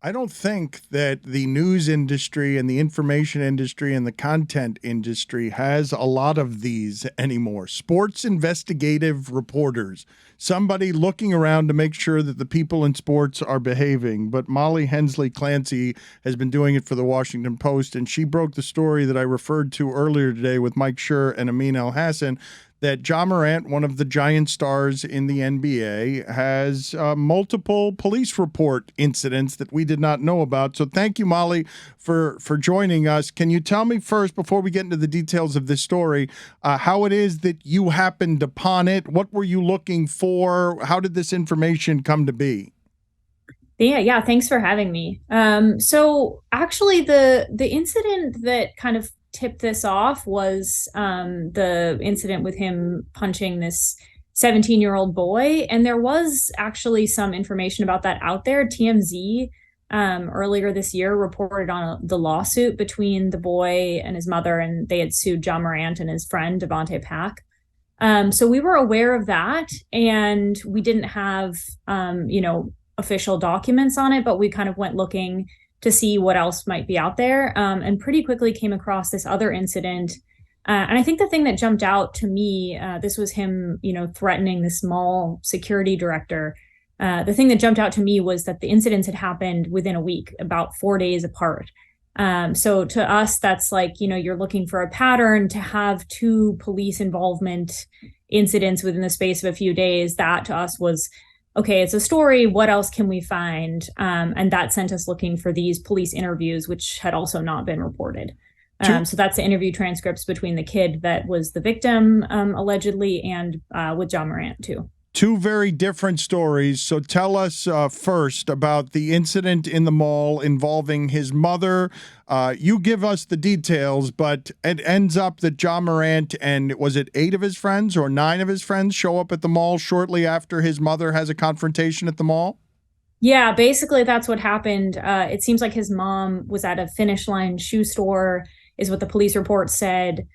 I don't think that the news industry and the information industry and the content industry has a lot of these anymore. Sports investigative reporters, somebody looking around to make sure that the people in sports are behaving. But Molly Hensley-Clancy has been doing it for the Washington Post, and she broke the story that I referred to earlier today with Mike Schur and Amin Hassan, that Ja Morant, one of the giant stars in the NBA, has multiple police report incidents that we did not know about. So thank you, Molly, for joining us. Can you tell me first, before we get into the details of this story, how it is that you happened upon it? What were you looking for? How did this information come to be? Yeah, thanks for having me. So actually the incident that kind of tipped this off was the incident with him punching this 17-year-old boy. And there was actually some information about that out there. TMZ earlier this year reported on the lawsuit between the boy and his mother, and they had sued Ja Morant and his friend Davante Pack. So we were aware of that, and we didn't have official documents on it, but we kind of went looking to see what else might be out there, and pretty quickly came across this other incident. And I think the thing that jumped out to me, this was him, threatening the small security director. The thing that jumped out to me was that the incidents had happened within a week, about 4 days apart. So to us, that's like, you're looking for a pattern to have two police involvement incidents within the space of a few days. That to us was, okay, it's a story. What else can we find? And that sent us looking for these police interviews, which had also not been reported. So that's the interview transcripts between the kid that was the victim, allegedly, and with Ja Morant, too. Two very different stories. So tell us first about the incident in the mall involving his mother. You give us the details, but it ends up that Ja Morant and, was it 8 of his friends or 9 of his friends, show up at the mall shortly after his mother has a confrontation at the mall? Yeah, basically that's what happened. It seems like his mom was at a Finish Line shoe store, is what the police report said.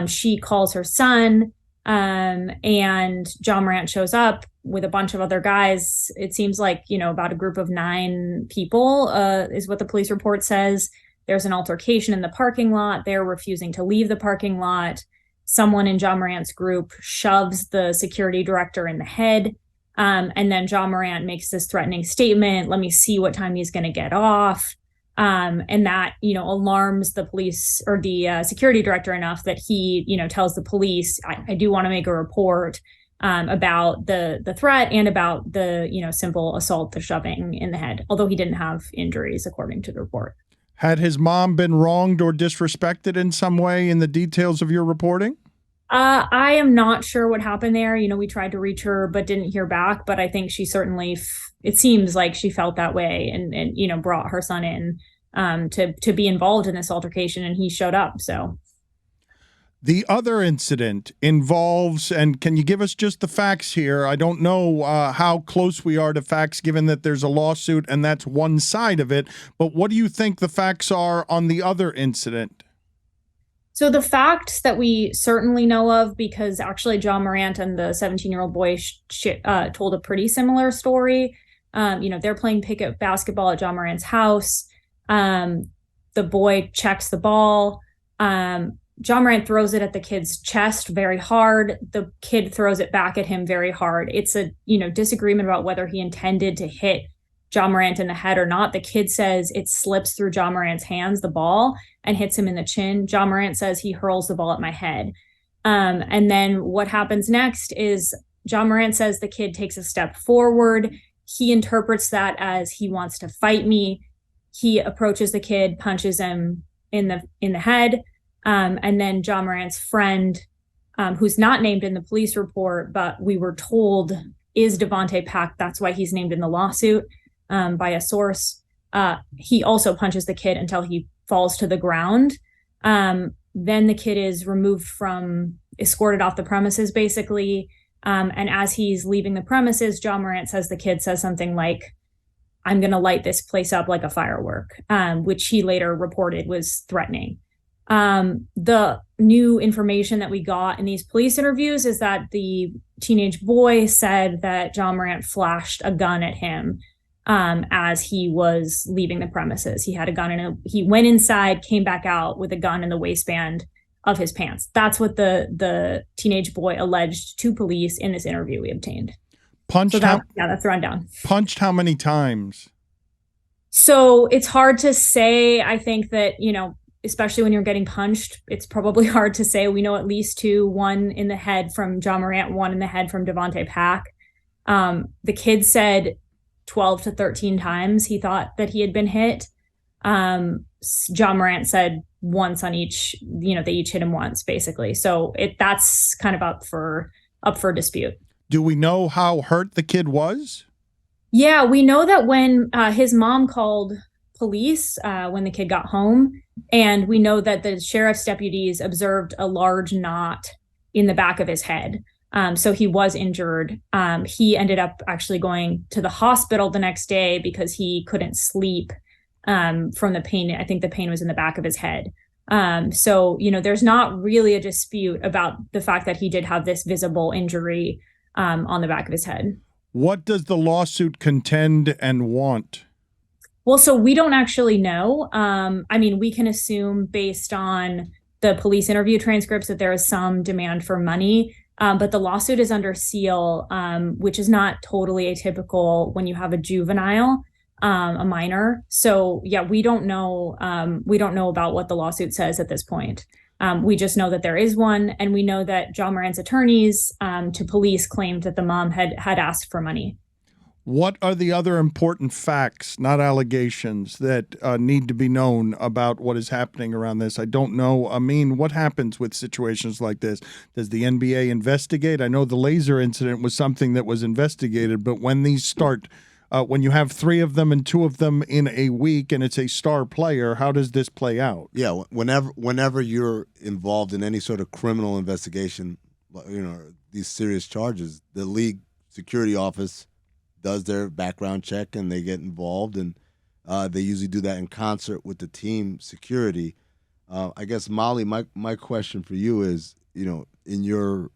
She calls her son. And Ja Morant shows up with a bunch of other guys. It seems like, about a group of 9 people, is what the police report says. There's an altercation in the parking lot. They're refusing to leave the parking lot. Someone in Ja Morant's group shoves the security director in the head. And then Ja Morant makes this threatening statement, let me see what time he's going to get off. And that, alarms the police or the security director enough that he, tells the police, I do want to make a report about the threat and about the, simple assault, the shoving in the head, although he didn't have injuries, according to the report. Had his mom been wronged or disrespected in some way in the details of your reporting? I am not sure what happened there. We tried to reach her, but didn't hear back. But I think she certainly, it seems like she felt that way and brought her son in to be involved in this altercation, and he showed up. So the other incident involves, and can you give us just the facts here? I don't know how close we are to facts, given that there's a lawsuit and that's one side of it. But what do you think the facts are on the other incident? So the facts that we certainly know of, because actually Ja Morant and the 17-year-old boy told a pretty similar story. They're playing pickup basketball at Ja Morant's house. The boy checks the ball. Ja Morant throws it at the kid's chest very hard. The kid throws it back at him very hard. It's a disagreement about whether he intended to hit Ja Morant in the head or not. The kid says it slips through Ja Morant's hands, the ball, and hits him in the chin. Ja Morant says he hurls the ball at my head. And then what happens next is Ja Morant says the kid takes a step forward. He interprets that as he wants to fight me. He approaches the kid, punches him in the head. And then Ja Morant's friend, who's not named in the police report, but we were told is Davante Pack. That's why he's named in the lawsuit by a source. He also punches the kid until he falls to the ground. Then the kid is escorted off the premises, basically. And as he's leaving the premises, Ja Morant says the kid says something like, I'm going to light this place up like a firework, which he later reported was threatening. The new information that we got in these police interviews is that the teenage boy said that Ja Morant flashed a gun at him. as he was leaving the premises. He had a gun he went inside, came back out with a gun in the waistband of his pants. That's what the teenage boy alleged to police in this interview we obtained. Punched? So that's the rundown. Punched how many times? So it's hard to say. I think that, especially when you're getting punched, it's probably hard to say. We know at least two, one in the head from Ja Morant, one in the head from Devontae Pack. The kid said 12 to 13 times he thought that he had been hit. Ja Morant said once on each, they each hit him once, basically. So that's kind of up for dispute. Do we know how hurt the kid was? Yeah, we know that when his mom called police when the kid got home, and we know that the sheriff's deputies observed a large knot in the back of his head. So he was injured. He ended up actually going to the hospital the next day because he couldn't sleep from the pain. I think the pain was in the back of his head. So, there's not really a dispute about the fact that he did have this visible injury on the back of his head. What does the lawsuit contend and want? Well, so we don't actually know. We can assume based on the police interview transcripts that there is some demand for money. But the lawsuit is under seal, which is not totally atypical when you have a juvenile, a minor. So yeah, we don't know. We don't know about what the lawsuit says at this point. We just know that there is one, and we know that Ja Morant's attorneys to police claimed that the mom had asked for money. What are the other important facts, not allegations, that need to be known about what is happening around this? I don't know. Amin, what happens with situations like this? Does the NBA investigate? I know the laser incident was something that was investigated, but when these start, when you have three of them and two of them in a week and it's a star player, how does this play out? Yeah, whenever you're involved in any sort of criminal investigation, these serious charges, the league security office does their background check and they get involved, and they usually do that in concert with the team security. I guess, Molly, my question for you is, in your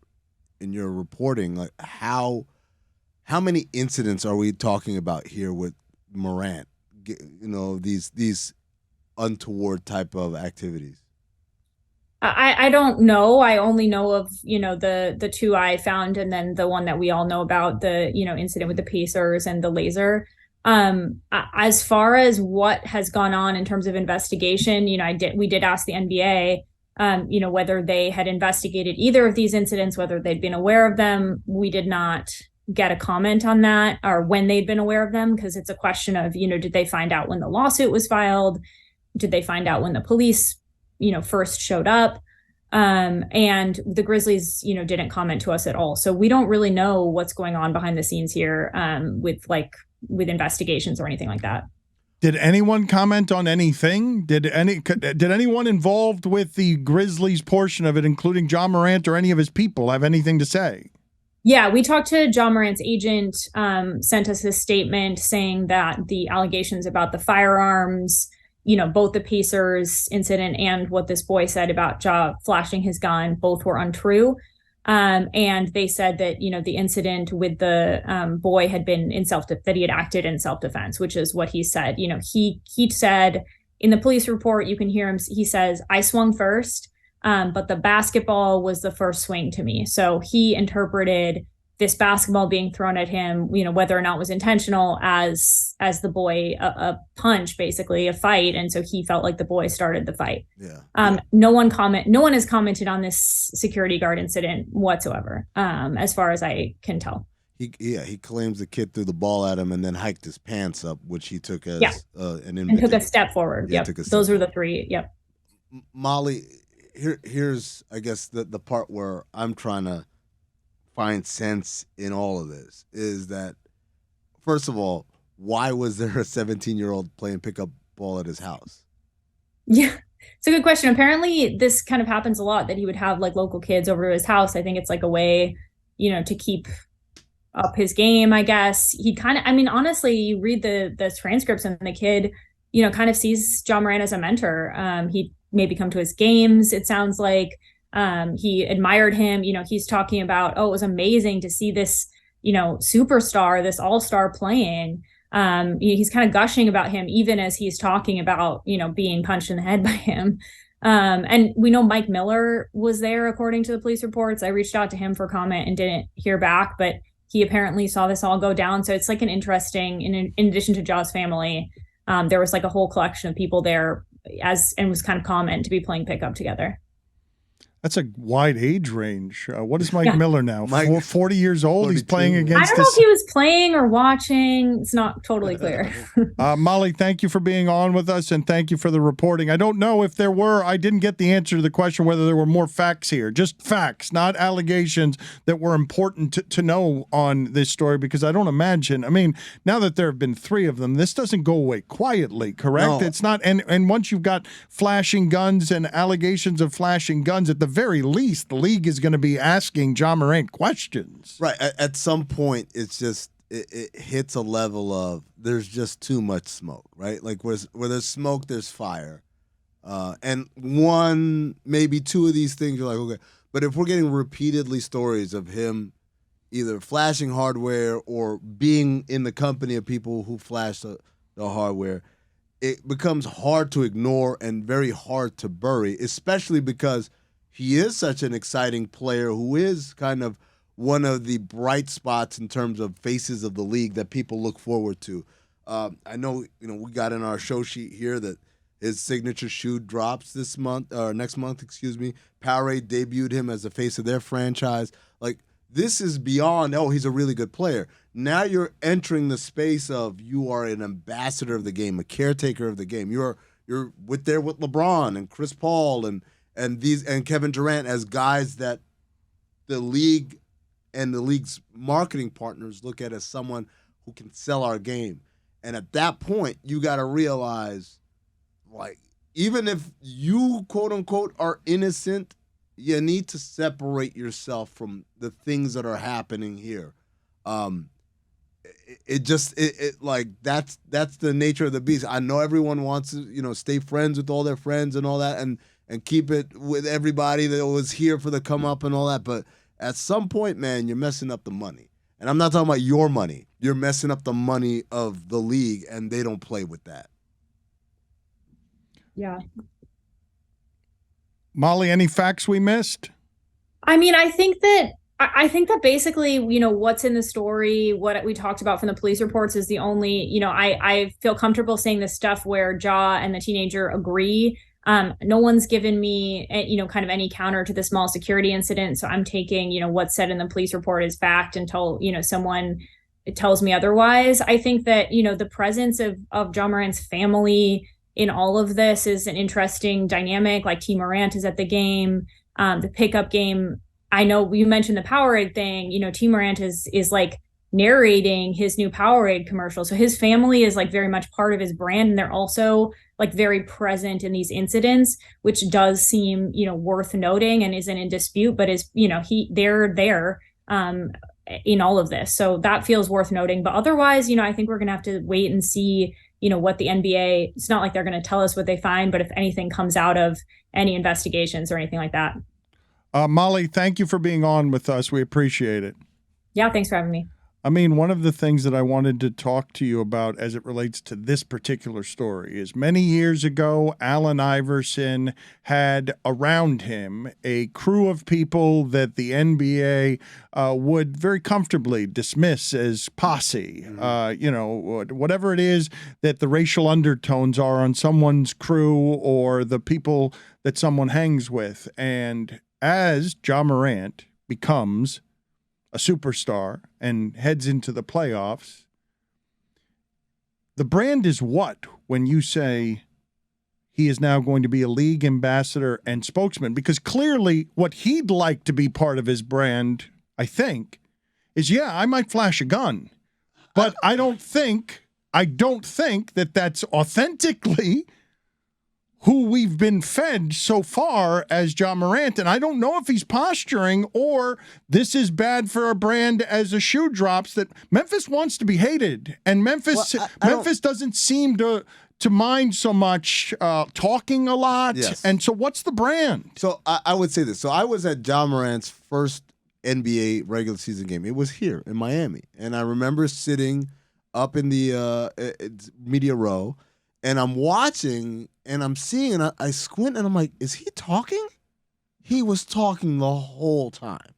reporting, like how many incidents are we talking about here with Morant? These untoward type of activities. I don't know. I only know of, the two I found, and then the one that we all know about, the, incident with the Pacers and the laser. As far as what has gone on in terms of investigation, we did ask the NBA, whether they had investigated either of these incidents, whether they'd been aware of them. We did not get a comment on that, or when they'd been aware of them, because it's a question of, did they find out when the lawsuit was filed? Did they find out when the police first showed up? And the Grizzlies, didn't comment to us at all. So we don't really know what's going on behind the scenes here with investigations or anything like that. Did anyone comment on anything? Did anyone involved with the Grizzlies portion of it, including Ja Morant or any of his people, have anything to say? Yeah, we talked to Ja Morant's agent, sent us a statement saying that the allegations about the firearms, both the Pacers incident and what this boy said about Ja flashing his gun, both were untrue. And they said that, the incident with the boy had been that he had acted in self-defense, which is what he said. He said in the police report, you can hear him, he says, "I swung first, but the basketball was the first swing to me." So he interpreted this basketball being thrown at him, whether or not it was intentional, as the boy, a punch, basically a fight. And so he felt like the boy started the fight. Yeah. No one has commented on this security guard incident whatsoever, as far as I can tell. He claims the kid threw the ball at him and then hiked his pants up, which he took as an invitation. And took a step forward. Yeah, yep. Those were the three. Yep. Molly, here's I guess the part where I'm trying to find sense in all of this is that, first of all, why was there a 17-year-old playing pickup ball at his house? Yeah, it's a good question. Apparently this kind of happens a lot, that he would have like local kids over to his house. I think it's like a way, to keep up his game, I guess. He kind of, honestly, you read the transcripts and the kid, kind of sees Ja Morant as a mentor. He maybe come to his games, it sounds like. He admired him. He's talking about, it was amazing to see this, superstar, this all-star playing. He's kind of gushing about him, even as he's talking about, being punched in the head by him. And we know Mike Miller was there, according to the police reports. I reached out to him for comment and didn't hear back, but he apparently saw this all go down. So it's like an interesting, in addition to Ja's family, there was like a whole collection of people there and was kind of common to be playing pickup together. That's a wide age range. What is Mike Miller now? 40 years old? 42. He's playing against I don't know if he was playing or watching. It's not totally clear. Molly, thank you for being on with us, and thank you for the reporting. I don't know if I didn't get the answer to the question whether there were more facts here. Just facts, not allegations that were important to know on this story, because I don't imagine. I mean, now that there have been 3 of them, this doesn't go away quietly, correct? No. It's not. And once you've got flashing guns and allegations of flashing guns, at the very least, the league is going to be asking Ja Morant questions. Right. At some point, it's just it hits a level of there's just too much smoke, right? Like where there's smoke, there's fire. And one, maybe 2 of these things, you're like, okay. But if we're getting repeatedly stories of him either flashing hardware or being in the company of people who flash the hardware, it becomes hard to ignore and very hard to bury, especially because he is such an exciting player who is kind of one of the bright spots in terms of faces of the league that people look forward to. I know, we got in our show sheet here that his signature shoe drops next month. Powerade debuted him as the face of their franchise. Like, this is beyond, he's a really good player. Now you're entering the space of you are an ambassador of the game, a caretaker of the game. You're there with LeBron and Chris Paul and Kevin Durant as guys that the league and the league's marketing partners look at as someone who can sell our game. And at that point, you got to realize, like, even if you, quote unquote, are innocent, you need to separate yourself from the things that are happening here. That's the nature of the beast. I know everyone wants to, stay friends with all their friends and all that, and keep it with everybody that was here for the come up and all that. But at some point, man, you're messing up the money. And I'm not talking about your money. You're messing up the money of the league, and they don't play with that. Yeah. Molly, any facts we missed? I mean, I think that basically, what's in the story, what we talked about from the police reports is the only, I feel comfortable saying this stuff where Ja and the teenager agree. No one's given me, kind of any counter to the small security incident. So I'm taking, what's said in the police report as fact until, someone tells me otherwise. I think that, the presence of Ja Morant's family in all of this is an interesting dynamic. Like T. Morant is at the game, the pickup game. I know you mentioned the Powerade thing, T. Morant is like narrating his new Powerade commercial. So his family is like very much part of his brand. And they're also like very present in these incidents, which does seem, worth noting and isn't in dispute, but is, they're there in all of this. So that feels worth noting. But otherwise, I think we're going to have to wait and see, what the NBA, it's not like they're going to tell us what they find, but if anything comes out of any investigations or anything like that. Molly, thank you for being on with us. We appreciate it. Yeah, thanks for having me. I mean, one of the things that I wanted to talk to you about as it relates to this particular story is many years ago, Allen Iverson had around him a crew of people that the NBA would very comfortably dismiss as posse. Whatever it is that the racial undertones are on someone's crew or the people that someone hangs with. And as Ja Morant becomes a superstar and heads into the playoffs, the brand is what when you say he is now going to be a league ambassador and spokesman? Because clearly what he'd like to be part of his brand, I think, is, I might flash a gun, but I don't think that that's authentically who we've been fed so far as Ja Morant. And I don't know if he's posturing or this is bad for a brand as a shoe drops that Memphis wants to be hated. And Memphis doesn't seem to mind so much talking a lot. Yes. And so what's the brand? So I would say this. So I was at Ja Morant's first NBA regular season game. It was here in Miami. And I remember sitting up in the media row, and I'm watching, and I'm seeing, and I squint, and I'm like, is he talking? He was talking the whole time.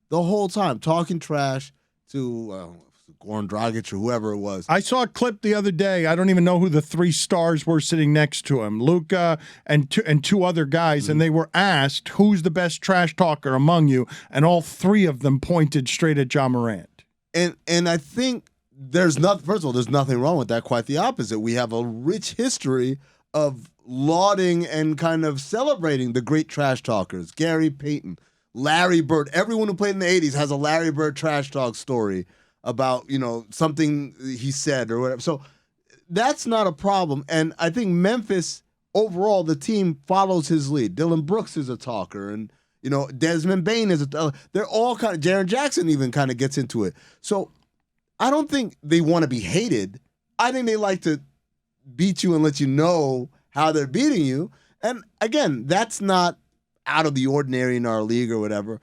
Talking trash to Goran Dragic or whoever it was. I saw a clip the other day. I don't even know who the 3 stars were sitting next to him, Luka and two other guys, and they were asked, who's the best trash talker among you? And all 3 of them pointed straight at Ja Morant. And I think there's nothing, first of all, there's nothing wrong with that. Quite the opposite. We have a rich history of lauding and kind of celebrating the great trash talkers. Gary Payton, Larry Bird. Everyone who played in the 80s has a Larry Bird trash talk story about, something he said or whatever. So that's not a problem. And I think Memphis, overall, the team follows his lead. Dylan Brooks is a talker, and, Desmond Bain is they're all kind of, Jaren Jackson even kind of gets into it. So I don't think they want to be hated. I think they like to beat you and let you know how they're beating you. And again, that's not out of the ordinary in our league or whatever.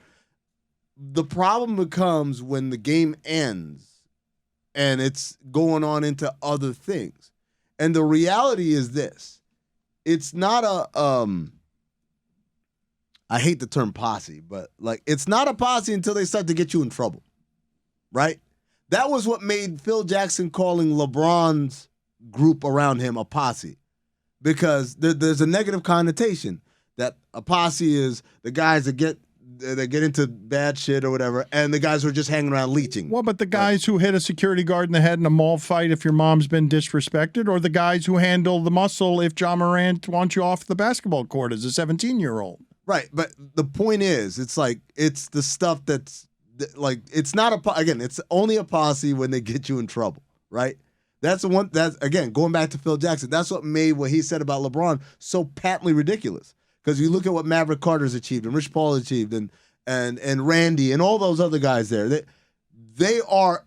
The problem becomes when the game ends and it's going on into other things. And the reality is this. It's not I hate the term posse, but it's not a posse until they start to get you in trouble, right? That was what made Phil Jackson calling LeBron's group around him a posse, because there's a negative connotation that a posse is the guys that get into bad shit or whatever, and the guys who are just hanging around leeching. Well, but the guys who hit a security guard in the head in a mall fight if your mom's been disrespected, or the guys who handle the muscle if Ja Morant wants you off the basketball court as a 17-year-old. Right, but the point is, it's the stuff that's it's not again, it's only a posse when they get you in trouble, right? That's the one. That's again going back to Phil Jackson. That's what made what he said about LeBron so patently ridiculous. Because you look at what Maverick Carter's achieved and Rich Paul achieved and Randy and all those other guys there. They are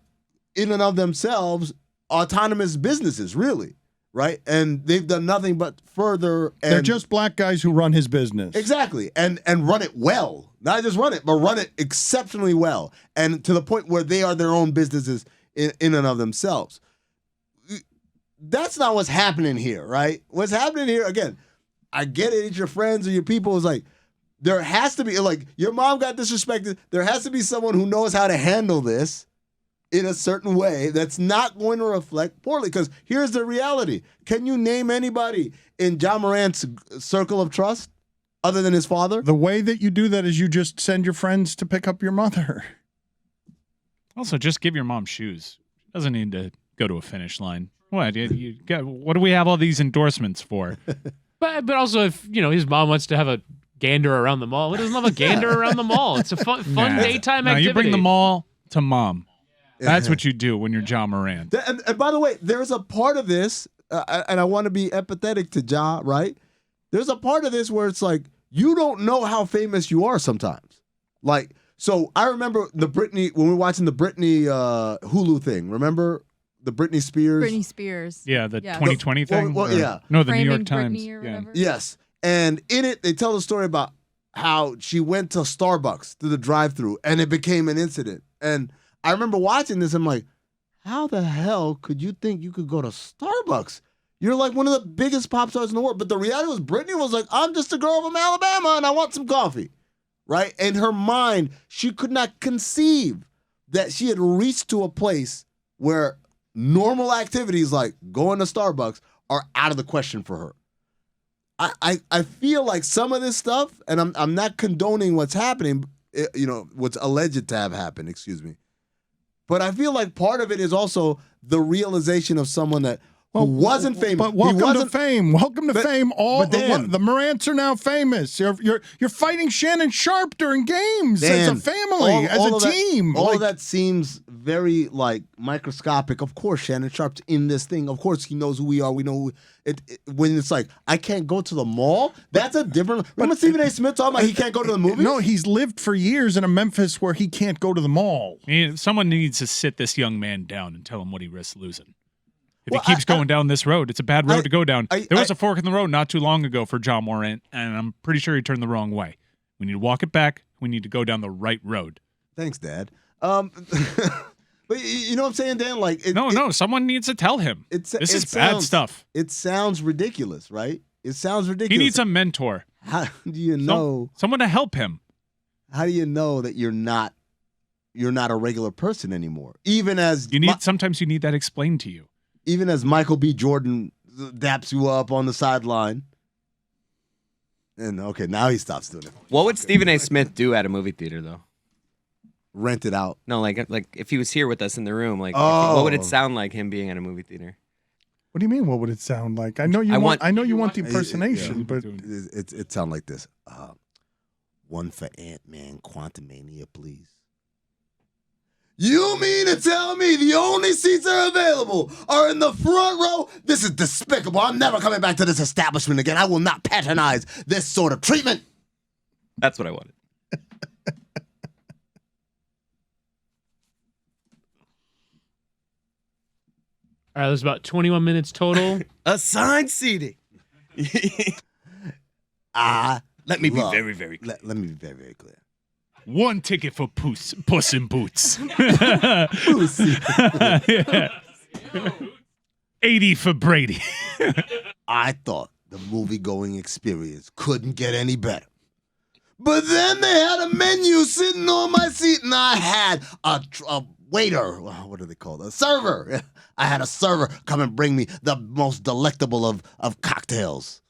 in and of themselves autonomous businesses, really, right? And they've done nothing but further. And they're just black guys who run his business. Exactly. And run it well. Not just run it, but run it exceptionally well. And to the point where they are their own businesses in and of themselves. That's not what's happening here, right? What's happening here, again, I get it, it's your friends or your people. It's there has to be, your mom got disrespected. There has to be someone who knows how to handle this in a certain way that's not going to reflect poorly. Because here's the reality. Can you name anybody in Ja Morant's circle of trust other than his father? The way that you do that is you just send your friends to pick up your mother. Also, just give your mom shoes. She doesn't need to go to a finish line. What? What do we have all these endorsements for? But also, if his mom wants to have a gander around the mall, he doesn't have a gander around the mall. It's a fun daytime activity. You bring the mall to mom. That's what you do when you're Ja Morant. And by the way, there's a part of this, and I want to be empathetic to Ja, right? There's a part of this where it's you don't know how famous you are sometimes. So I remember when we were watching the Britney Hulu thing, remember? The Britney Spears. Yeah, the 2020 thing? Yeah. No, the Framing New York Times. Britney or whatever. Yes. And in it, they tell the story about how she went to Starbucks to the drive-thru and it became an incident. And I remember watching this, I'm like, how the hell could you think you could go to Starbucks? You're one of the biggest pop stars in the world. But the reality was Britney was I'm just a girl from Alabama and I want some coffee, right? In her mind, she could not conceive that she had reached to a place where normal activities like going to Starbucks are out of the question for her. I feel like some of this stuff, and I'm not condoning what's happening, what's alleged to have happened, excuse me. But I feel like part of it is also the realization of someone that wasn't famous. But welcome to fame. Welcome to fame. The Morants are now famous. You're fighting Shannon Sharp during games as a family, as a team. All of that seems very microscopic. Of course, Shannon Sharp's in this thing. Of course, he knows who we are. We know when it's I can't go to the mall. That's a different. Remember Stephen A. Smith talking about he can't go to the movies? No, he's lived for years in a Memphis where he can't go to the mall. Someone needs to sit this young man down and tell him what he risks losing. If he keeps going down this road, it's a bad road to go down. There was a fork in the road not too long ago for Ja Morant, and I'm pretty sure he turned the wrong way. We need to walk it back. We need to go down the right road. Thanks, Dad. But But you know what I'm saying, Dan? Like, no, someone needs to tell him. This is bad stuff. It sounds ridiculous, right? It sounds ridiculous. He needs a mentor. How do you know? Someone to help him. How do you know that you're not a regular person anymore? Even as sometimes you need that explained to you. Even as Michael B. Jordan daps you up on the sideline. And okay, now he stops doing it. What would Stephen A. Smith do at a movie theater, though? Rent it out. No, like if he was here with us in the room, what would it sound like him being at a movie theater? What do you mean? What would it sound like? I know you want the impersonation, but it sound like this. One for Ant-Man Quantumania, please. You mean to tell me the only seats that are available are in the front row? This is despicable. I'm never coming back to this establishment again. I will not patronize this sort of treatment. That's what I wanted. All right, there's about 21 minutes total. Assigned seating. Let me be very, very clear. Let me be very, very clear. 1 ticket for Puss in Boots. 80 for Brady. I thought the movie-going experience couldn't get any better. But then they had a menu sitting on my seat, and I had a waiter. What are they called? A server. I had a server come and bring me the most delectable of cocktails.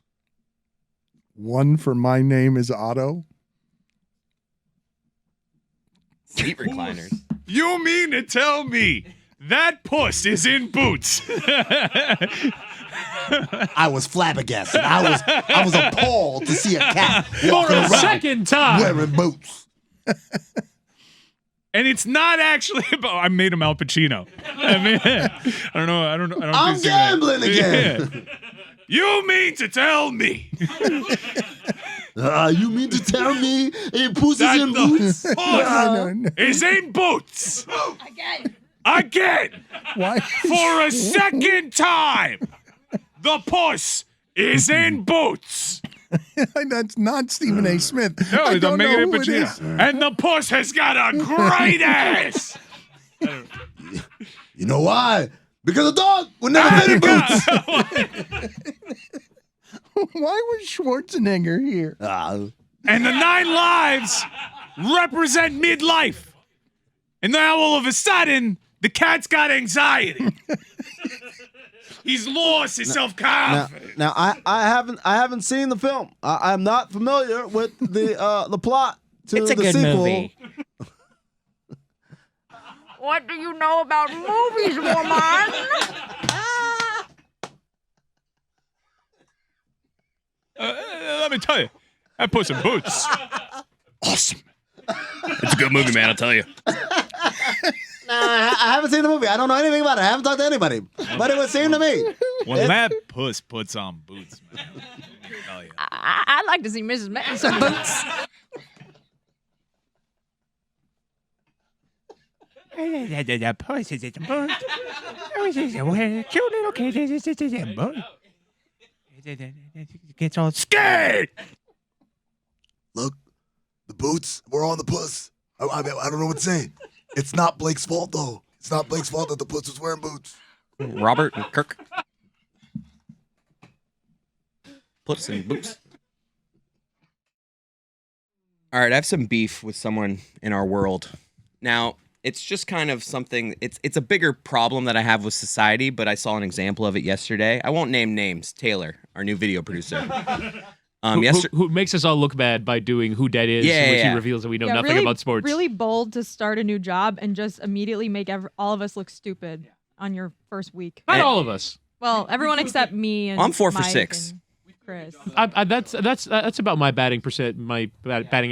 One for My Name is Otto. Seat recliners. You mean to tell me that puss is in boots? I was flabbergasted. I was appalled to see a cat for a second time wearing boots. And it's not actually about. I made him Al Pacino. I mean, I don't know. I'm gambling again. Yeah. You mean to tell me? You mean to tell me a puss is in boots? Is in boots. Again. Why? For a second time. The puss is in boots. That's not Stephen A. Smith. No, I don't know it who it is. And the puss has got a great ass. You know why? Because a dog would never fit in boots. Why was Schwarzenegger here? And the 9 lives represent midlife. And now all of a sudden, the cat's got anxiety. He's lost his self-confidence. Now I haven't seen the film. I'm not familiar with the plot to it's a the good sequel. movie. What do you know about movies, woman? Let me tell you, that Puss in Boots. Awesome. It's a good movie, man, I'll tell you. I haven't seen the movie. I don't know anything about it. I haven't talked to anybody. But it would seem to me. When that puss puts on boots, man. Hell yeah. I'd like to see Mrs. Met in some boots. The puss is in boots. Cute little kid is in boots. It gets all scared. Look, the boots were on the puss. I don't know what to say. It's not Blake's fault, though. It's not Blake's fault that the puss was wearing boots. Robert and Kirk. Puss in boots. All right, I have some beef with someone in our world. Now, it's just kind of something, it's a bigger problem that I have with society, but I saw an example of it yesterday. I won't name names. Taylor, our new video producer. Who makes us all look bad by doing Who Dead Is, which he reveals that we know nothing really, about sports. Really bold to start a new job and just immediately make all of us look stupid on your first week. Not all of us. Well, everyone except me and I'm 4 for Mike 6. and Chris. That's about my batting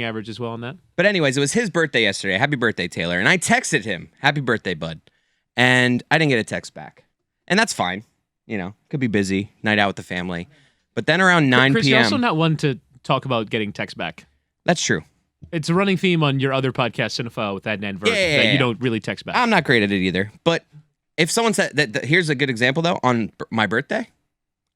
average as well on that. But anyways, it was his birthday yesterday. Happy birthday, Taylor. And I texted him, happy birthday, bud. And I didn't get a text back. And that's fine. You know, could be busy, night out with the family. But then around 9 Chris, p.m. you're also not one to talk about getting text back. That's true. It's a running theme on your other podcast, Cinephile, with Adnan Vert, that you don't really text back. I'm not great at it either. But if someone said that here's a good example, though, on my birthday,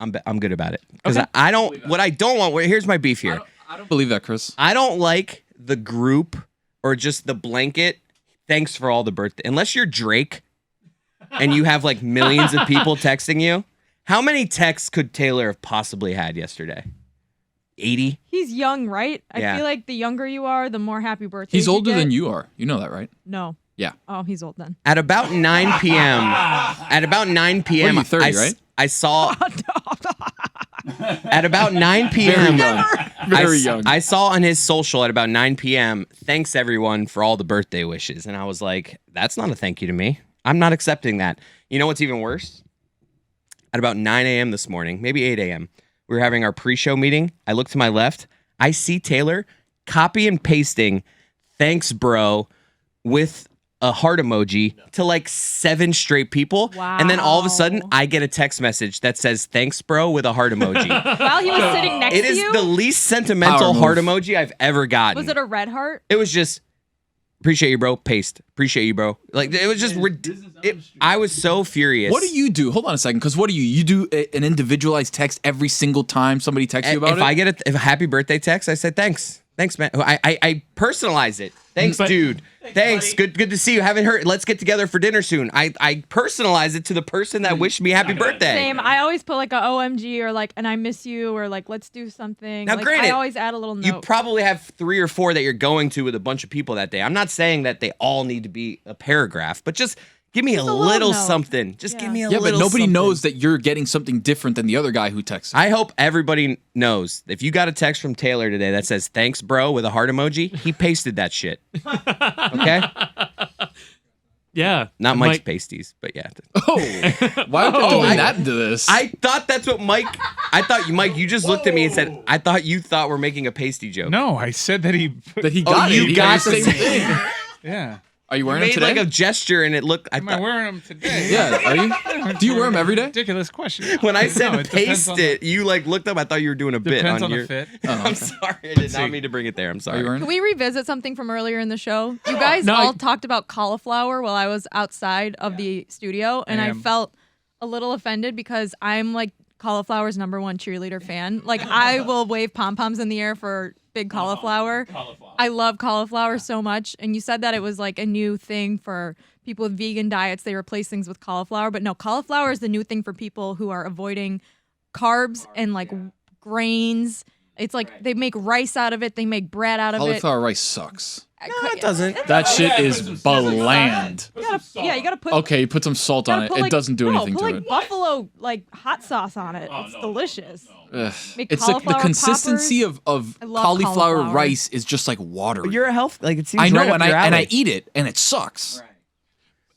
I'm good about it. Because Okay. I don't want, here's my beef here. I don't believe that, Chris. I don't like the group or just the blanket, thanks for all the birthday. Unless you're Drake and you have like millions of people texting you, how many texts could Taylor have possibly had yesterday? 80? He's young, right? Yeah. I feel like the younger you are, the more happy birthdays He's older you get. than you are. You know that, right? No. Yeah. Oh, he's old then. At about 9 p.m. At about 9 p.m. What are you, 30, right? I saw. At about 9 p.m. Very young. I saw on his social at about 9 p.m. Thanks everyone for all the birthday wishes, and I was like, that's not a thank you to me. I'm not accepting that. You know what's even worse? At about 9 a.m. this morning, maybe 8 a.m., we were having our pre-show meeting. I look to my left. I see Taylor copy and pasting, thanks, bro, with a heart emoji to like 7 straight people. Wow. And then all of a sudden, I get a text message that says, thanks, bro, with a heart emoji. While he was sitting next It to is you? the least sentimental Power heart move. emoji I've ever gotten. Was it a red heart? It was just, appreciate you, bro, paste. Appreciate you, bro. Like, it was just, I was so furious. What do you do? Hold on a second, because what do you? You do an individualized text every single time somebody texts you about if it? I get a happy birthday text, I say thanks. Thanks, man. I personalize it. Thanks, dude. Thanks. Good to see you. Haven't heard. Let's get together for dinner soon. I personalize it to the person that wished me happy birthday. Same. I always put like a OMG or like and I miss you or like let's do something. Now, like, granted, I always add a little note. You probably have 3 or 4 that you're going to with a bunch of people that day. I'm not saying that they all need to be a paragraph, but just give me a little note. something. Just give me a yeah, little but nobody something. knows that you're getting something different than the other guy who texts. I hope everybody knows. If you got a text from Taylor today that says thanks, bro, with a heart emoji, he pasted that shit. Okay? Yeah. Not Mike's Mike- pasties, but yeah. Oh, why would you doing that into this? I thought that's what Mike. I thought Mike. You just looked at me and said, "I thought you thought we're making a pasty joke." No, I said that he. that he got you it. He got the the same thing. Yeah. Are you wearing Made them today? like a gesture and it looked. I Am I thought, wearing them today? Yeah, are you? Do you wear them every day? Ridiculous question. when I said No, it depends paste on it, you like looked up. I thought you were doing a bit Depends on on your. the fit. I'm sorry. I did not mean to bring it there. I'm Are sorry. you wearing Can them? we revisit something from earlier in the show? You guys No, all I- talked about cauliflower while I was outside of the studio, and I am. felt a little offended because I'm like cauliflower's #1 cheerleader fan. Like I will wave pom poms in the air for big cauliflower. I love cauliflower so much, and you said that it was like a new thing for people with vegan diets. They replace things with cauliflower, but no, cauliflower is the new thing for people who are avoiding carbs and like grains. It's like they make rice out of it. They make bread out of Cauliflower rice sucks. it. No, it doesn't. That shit is bland. You gotta put. Okay, you put some salt on gotta it. put, It like- doesn't do no, anything put, to like, it. buffalo like hot sauce on it. It's delicious. Ugh. Make It's like the cauliflower consistency poppers. of I love cauliflower cauliflower. rice is just like water. But you're a health. Like it seems. I know, right up and your I alley. eat it, and it sucks.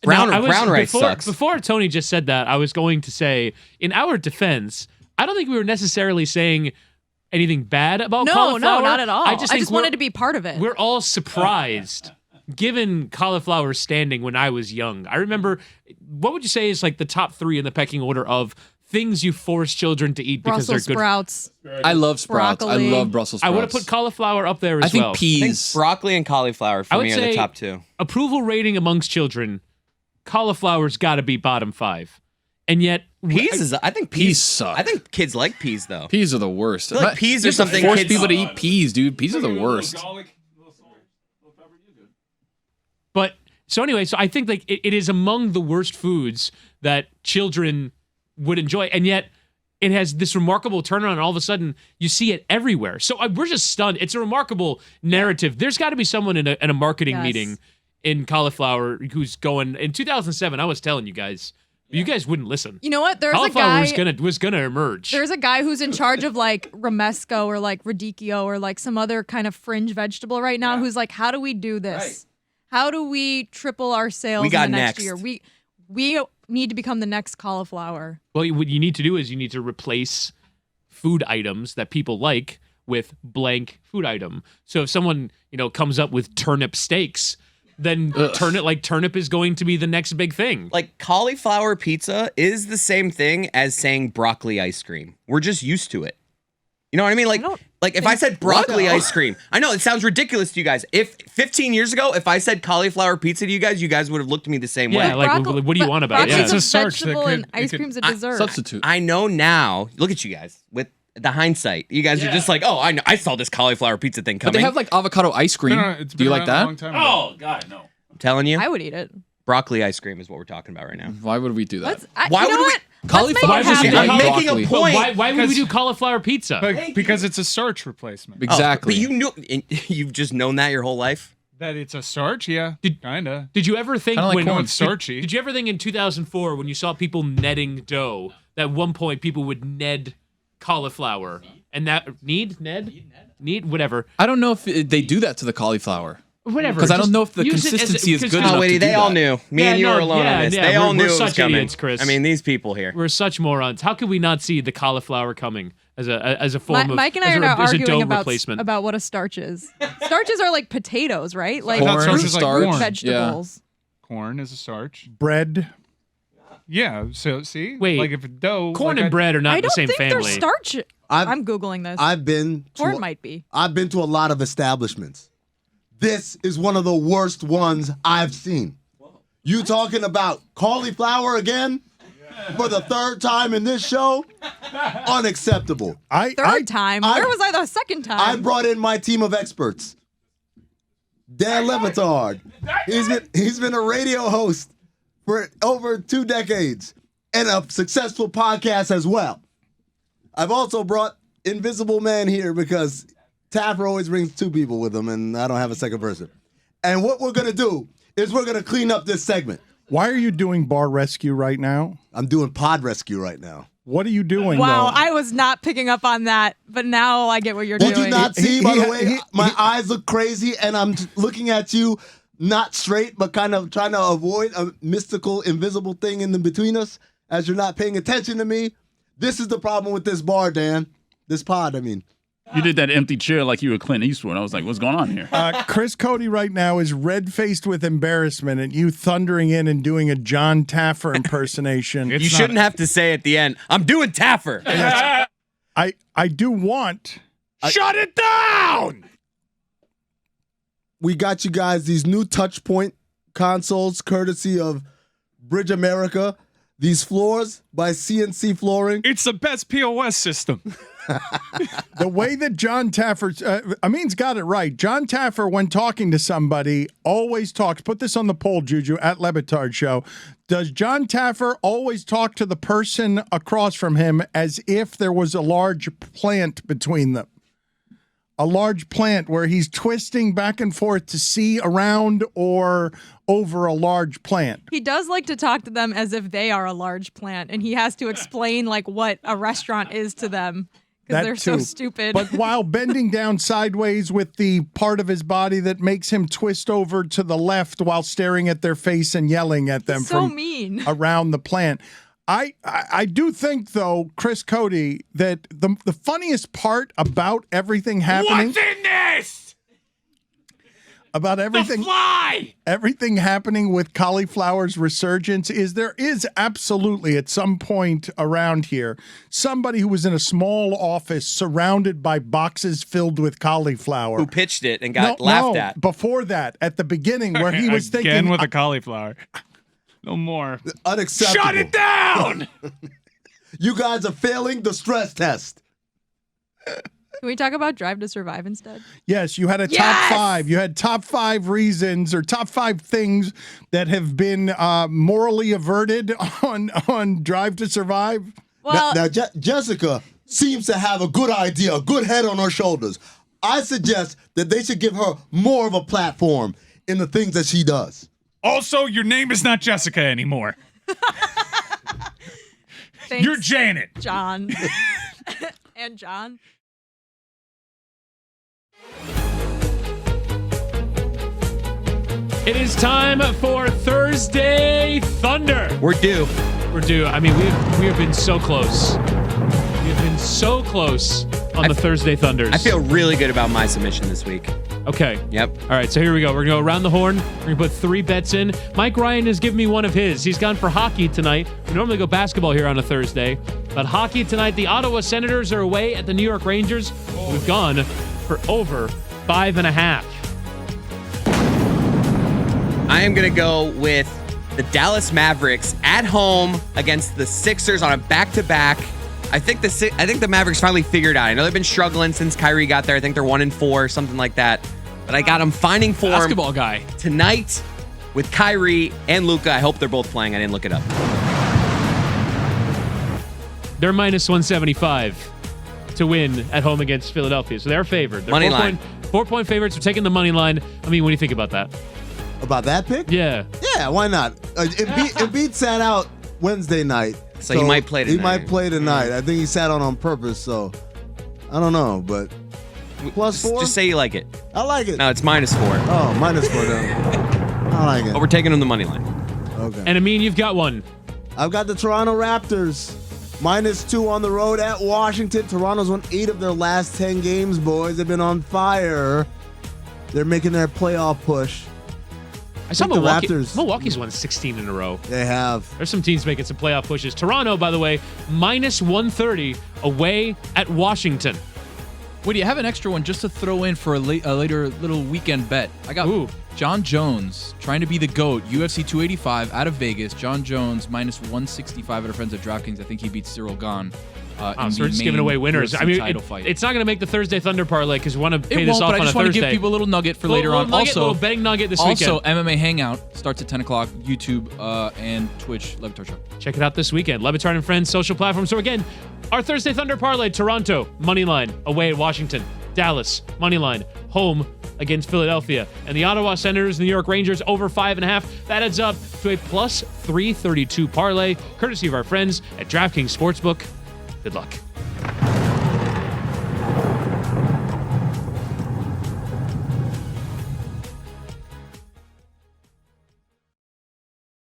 Brown No, brown rice before, sucks. Before Tony just said that, I was going to say, in our defense, I don't think we were necessarily saying anything bad about No, cauliflower. not at all. I just, just wanted to be part of it. We're all surprised, given cauliflower's standing when I was young. I remember, what would you say is like the top 3 in the pecking order of things you force children to eat because Brussels they're good? sprouts. I love sprouts. Broccoli. I love Brussels I sprouts. would have put cauliflower up there as I think well. I think peas. broccoli and cauliflower I for would me are the say- top 2. Approval rating amongst children, cauliflower's got to be bottom 5. And yet, Peas is. I think Peas suck. I think kids like peas though. Peas are the worst. feel like peas You are have to something Force kids- people to eat peas, dude. Peas are the worst. But so anyway, so I think like it is among the worst foods that children would enjoy, and yet it has this remarkable turnaround. And all of a sudden, you see it everywhere. So we're just stunned. It's a remarkable narrative. There's got to be someone in a marketing Yes. meeting in cauliflower who's going. In 2007, I was telling you guys, you guys wouldn't listen. You know what? There's a Cauliflower guy. was gonna emerge. There's a guy who's in charge of like romesco or like radicchio or like some other kind of fringe vegetable right now. Who's like, how do we do this? How do we triple our sales We got in the next next. year? We need to become the next cauliflower. Well, what you need to do is you need to replace food items that people like with blank food item. So if someone, comes up with turnip steaks, then turnip is going to be the next big thing. Like cauliflower pizza is the same thing as saying broccoli ice cream. We're just used to it. You know what I mean? Like if I said broccoli ice cream, I know it sounds ridiculous to you guys. If 15 years ago, if I said cauliflower pizza to you guys would have looked at me the same Yeah, way. like, what do you want about it? Broccoli's Yeah. It's a a starch that vegetable could- and it ice could- cream's a dessert. Substitute. I know now. Look at you guys with the hindsight. You guys are just like, oh, I know. I saw this cauliflower pizza thing But coming. they have like avocado ice cream. No, it's Do you been like around a that? long time ago. God, no. I'm telling you, I would eat it. Broccoli ice cream is what we're talking about right now. Why would we do that? Why you know would we- what? Cauliflower Let's make it is happen. I'm white making a broccoli. point. Why would we because- do cauliflower pizza? Because it's a starch replacement. Exactly. But you've just known that your whole life? That it's a starch, yeah. Kinda. Did you ever think Kinda like when corn. It's starchy. Did you ever think in 2004 when you saw people kneading dough that at one point people would knead cauliflower and that need whatever I don't know if they do that to the cauliflower. whatever Because I don't just know if the use it as- consistency is 'cause good how- enough. Oh, wait, to they do all that. knew. Me Yeah, and you no, were alone yeah, on this. yeah, They all we're knew it was such coming. idiots, Chris. I mean, these people here. We're such morons. How could we not see the cauliflower coming as a form of Mike and I as are a, now as a dough arguing replacement? about what a starch is. Starches are like potatoes, right? Like I thought Corn, starch was like starch. corn. vegetables. Corn is a starch. Bread. Yeah, so see? Wait, like if a dough... Corn like and bread are not I in the don't same think family. they're starch. I'm googling this. I've been Corn to, might be. I've been to a lot of establishments. This is one of the worst ones I've seen. You talking about cauliflower again? For the third time in this show? Unacceptable. Third time. Where was I the second time? I brought in my team of experts. Dan Le Batard. He's been a radio host for over 2 decades and a successful podcast as well. I've also brought Invisible Man here because Taffer always brings 2 people with him and I don't have a second person. And what we're going to do is we're going to clean up this segment. Why are you doing bar rescue right now? I'm doing pod rescue right now. What are you doing? Wow, though? I was not picking up on that, but now I get what you're Did doing. you not see, by He- the way, my eyes look crazy and I'm looking at you not straight, but kind of trying to avoid a mystical, invisible thing in the between us as you're not paying attention to me. This is the problem with this bar, Dan. This pod, I mean. You did that empty chair like you were Clint Eastwood. I was like, what's going on here? Chris Cote right now is red-faced with embarrassment at you thundering in and doing a John Taffer impersonation. You shouldn't have to say at the end, I'm doing Taffer. I do want... Shut it down! We got you guys these new touch point consoles courtesy of Bridge America. These floors by CNC Flooring. It's the best POS system. The way that John Taffer, Amin's got it right. John Taffer, when talking to somebody, always talks. Put this on the poll, Juju, at LeBatard Show. Does John Taffer always talk to the person across from him as if there was a large plant between them? A large plant where he's twisting back and forth to see around or over a large plant. He does like to talk to them as if they are a large plant, and he has to explain like what a restaurant is to them because That they're so too. stupid. But while bending down sideways with the part of his body that makes him twist over to the left while staring at their face and yelling at them so from mean. around the plant. I do think, though, Chris Cote, that the funniest part about everything happening... What's in this? About everything... The fly! Everything happening with cauliflower's resurgence is there is absolutely at some point around here somebody who was in a small office surrounded by boxes filled with cauliflower. Who pitched it and got laughed at. Before that, at the beginning where he was Again thinking... with a cauliflower. No more. Unacceptable. Shut it down! You guys are failing the stress test. Can we talk about Drive to Survive instead? Yes, you had a top 5. You had top 5 reasons or top 5 things that have been morally averted on Drive to Survive. Well, Now Jessica seems to have a good idea, a good head on her shoulders. I suggest that they should give her more of a platform in the things that she does. Also, your name is not Jessica anymore. thanks, You're Janet. John. And John. It is time for Thursday Thunder. We're due. We're due. I mean, we have been so close. We have been so close on the Thursday Thunders. I feel really good about my submission this week. Okay. Yep. All right, so here we go. We're going to go around the horn. We're going to put 3 bets in. Mike Ryan has given me one of his. He's gone for hockey tonight. We normally go basketball here on a Thursday. But hockey tonight, the Ottawa Senators are away at the New York Rangers. We've gone for over 5.5. I am going to go with the Dallas Mavericks at home against the Sixers on a back-to-back. I think the Mavericks finally figured out. I know they've been struggling since Kyrie got there. I think they're 1-4, something like that. But I got them finding form Basketball guy. tonight with Kyrie and Luka. I hope they're both playing. I didn't look it up. They're minus 175 to win at home against Philadelphia. So they're favored. They're Money line. 4-point favorites. We're taking the money line. I mean, what do you think about that? About that pick? Yeah. Yeah, why not? Embiid sat out Wednesday night. So he might play tonight. He might play tonight. I think he sat on purpose, so I don't know, but +4? Just say you like it. I like it. No, it's -4. Oh, -4 then. I like it. But we're taking him the money line. Okay. And Amin, you've got one. I've got the Toronto Raptors. -2 on the road at Washington. Toronto's won 8 of their last 10 games, boys. They've been on fire. They're making their playoff push. I saw think the Milwaukee. Raptors- Milwaukee's won 16 in a row. They have. There's some teams making some playoff pushes. Toronto, by the way, -130 away at Washington. Would you have an extra one just to throw in for a later little weekend bet? I got John Jones trying to be the GOAT. UFC 285 out of Vegas. John Jones -165 at our friends at DraftKings. I think he beats Cyril Gahn. So we're just giving away winners. UFC I mean, title fight. it's not going to make the Thursday Thunder parlay because we want to pay It this won't, off but I on a just want to Thursday. give people a little nugget for later on. Little betting nugget this weekend. Also, MMA Hangout starts at 10 o'clock. YouTube and Twitch. LeBatard Show. Check it out this weekend. LeBatard and Friends social platforms. So again, our Thursday Thunder parlay: Toronto moneyline away at Washington, Dallas moneyline home against Philadelphia, and the Ottawa Senators, New York Rangers over 5.5. That adds up to a +332 parlay, courtesy of our friends at DraftKings Sportsbook. Good luck.